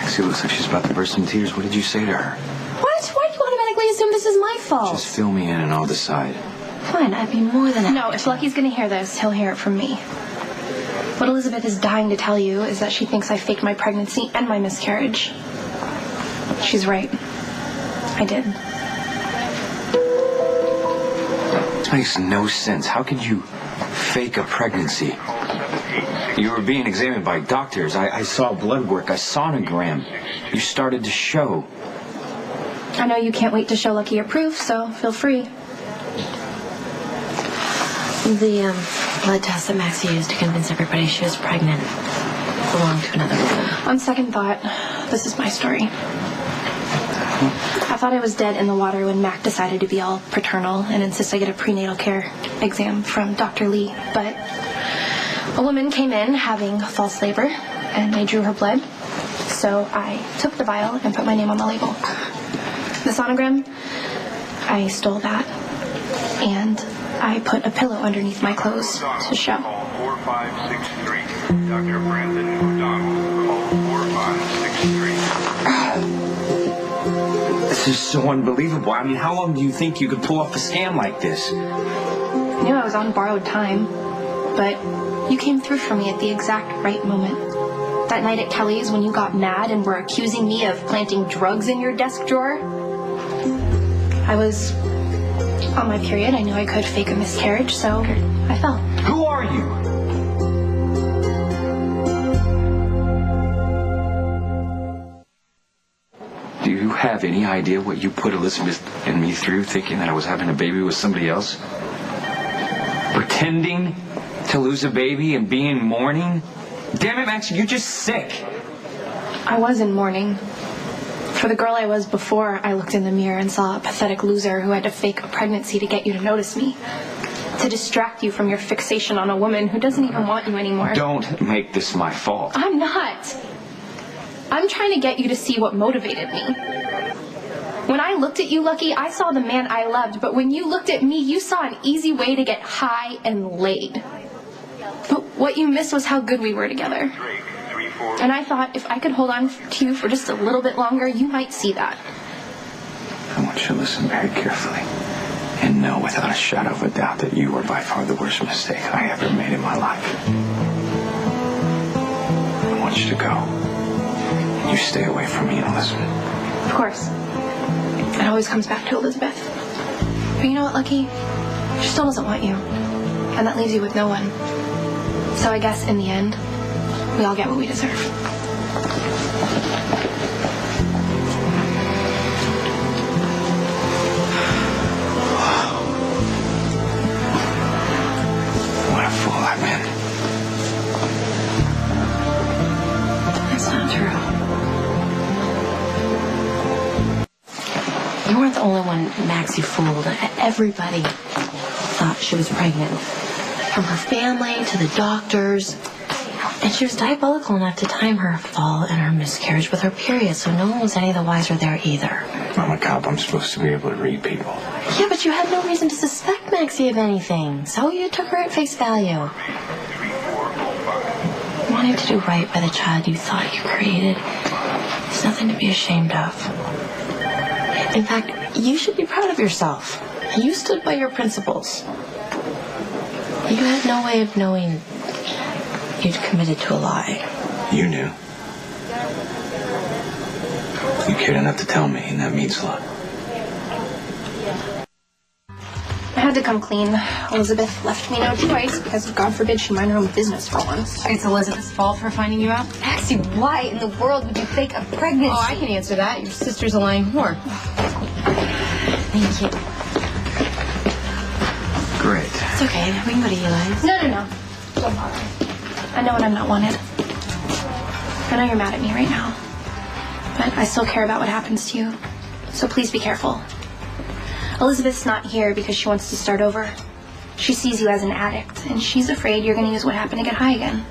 Maxie looks like she's about to burst into tears. What did you say to her? What? Why do you automatically assume this is my fault? Just fill me in and I'll decide. Fine, I'd be more than happy. No, if Lucky's gonna hear this, he'll hear it from me. What Elizabeth is dying to tell you is that she thinks I faked my pregnancy and my miscarriage. She's right. I did. This makes no sense. How could you fake a pregnancy? You were being examined by doctors. I saw blood work, a sonogram. You started to show. I know you can't wait to show Lucky your proof, so feel free. The blood test that Maxie used to convince everybody she was pregnant belonged to another woman. On second thought, this is my story. I thought I was dead in the water when Mac decided to be all paternal and insist I get a prenatal care exam from Dr. Lee. But a woman came in having false labor, and I drew her blood. So I took the vial and put my name on the label. The sonogram, I stole that, and I put a pillow underneath my clothes to show. Call 4563. Dr. Brandon O'Donnell. Call 4563. This is so unbelievable. I mean, how long do you think you could pull off a scam like this? I knew I was on borrowed time, but you came through for me at the exact right moment. That night at Kelly's when you got mad and were accusing me of planting drugs in your desk drawer. I was on my period. I knew I could fake a miscarriage, so I fell. Who are you? Do you have any idea what you put Elizabeth and me through, thinking that I was having a baby with somebody else? Pretending to lose a baby and be in mourning? Damn it, Max, you're just sick. I was in mourning. For the girl I was before, I looked in the mirror and saw a pathetic loser who had to fake a pregnancy to get you to notice me. To distract you from your fixation on a woman who doesn't even want you anymore. Don't make this my fault. I'm not. I'm trying to get you to see what motivated me. When I looked at you, Lucky, I saw the man I loved, but when you looked at me, you saw an easy way to get high and laid. But what you missed was how good we were together. And I thought if I could hold on to you for just a little bit longer, you might see that. I want you to listen very carefully and know without a shadow of a doubt that you were by far the worst mistake I ever made in my life. I want you to go. You stay away from me and Elizabeth. Of course. It always comes back to Elizabeth. But you know what, Lucky? She still doesn't want you. And that leaves you with no one. So I guess in the end, we all get what we deserve. What a fool I've been. That's not true. You weren't the only one Maxie fooled. Everybody thought she was pregnant. From her family to the doctors. And she was diabolical enough to time her fall and her miscarriage with her period, so no one was any the wiser there either. I'm a cop. I'm supposed to be able to read people. Yeah, but you had no reason to suspect Maxie of anything, so you took her at face value. Wanting to do right by the child you thought you created is nothing to be ashamed of. In fact, you should be proud of yourself. You stood by your principles. You had no way of knowing you'd committed to a lie. You knew. You cared enough to tell me, and that means a lot. I had to come clean. Elizabeth left me no choice because God forbid she mind her own business for once. It's Elizabeth's fault for finding you out? Maxie, why in the world would you fake a pregnancy? Oh, I can answer that. Your sister's a lying whore. Thank you. Great. It's okay. We can go to Eli's. No. Don't bother. I know when I'm not wanted. I know you're mad at me right now. But I still care about what happens to you. So please be careful. Elizabeth's not here because she wants to start over. She sees you as an addict, and she's afraid you're going to use what happened to get high again.